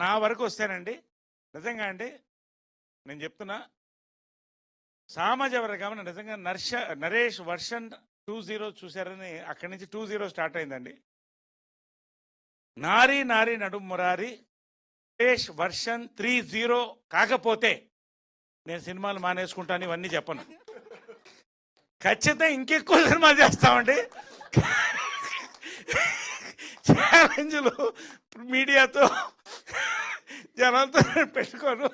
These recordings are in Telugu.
నా వరకు వస్తేనండి నిజంగా అండి నేను చెప్తున్నా సామాజ వర్గం నిజంగా నరేష్ వర్షన్ 20 చూశారని అక్కడి నుంచి 20 స్టార్ట్ అయిందండి. నారీ నారీ నడుం మురారి నరేష్ వర్షన్ 30 కాకపోతే నేను సినిమాలు మానేసుకుంటాను, ఇవన్నీ చెప్పను. ఖచ్చితంగా ఇంకెక్కువ సినిమాలు చేస్తామండి. ఛాలెంజ్లు మీడియాతో జనాలతో పెట్టుకోను.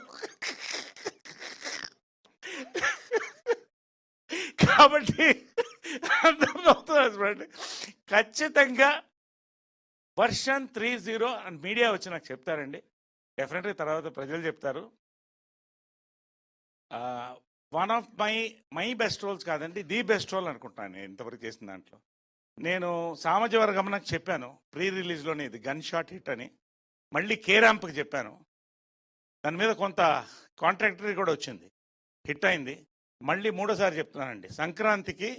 కాబట్టి అర్థమవుతుంది. ఖచ్చితంగా వర్షన్ 30 అని మీడియా వచ్చి నాకు చెప్తారండి. డెఫినెట్గా తర్వాత ప్రజలు చెప్తారు. One of my best roles కాదండి, ది బెస్ట్ రోల్ అనుకుంటాను నేను ఇంతవరకు చేసిన దాంట్లో. నేను సామాజిక వర్గంకి చెప్పాను ప్రీ రిలీజ్లోనే ఇది గన్ షాట్ హిట్ అని. మళ్ళీ కేరాంప్కి చెప్పాను, దాని మీద కొంత కాంట్రాక్టరీ కూడా వచ్చింది, హిట్ అయింది. మళ్ళీ మూడోసారి చెప్తున్నానండి, సంక్రాంతికి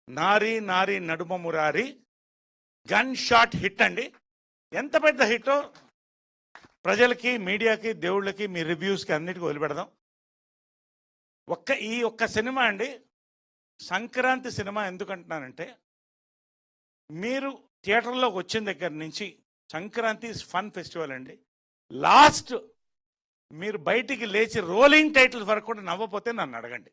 నారీ నారీ నడుమ మురారి గన్ షాట్ హిట్ అండి. ఎంత పెద్ద హిట్టో ప్రజలకి, మీడియాకి, దేవుళ్ళకి, మీ రివ్యూస్కి అన్నిటికీ వదిలిపెడదాం. ఈ ఒక్క సినిమా అండి, సంక్రాంతి సినిమా ఎందుకంటున్నానంటే, మీరు థియేటర్లోకి వచ్చిన దగ్గర నుంచి సంక్రాంతి ఫన్ ఫెస్టివల్ అండి. లాస్ట్ మీరు బయటికి లేచి రోలింగ్ టైటిల్స్ వరకు కూడా నవ్వపోతే నన్ను అడగండి.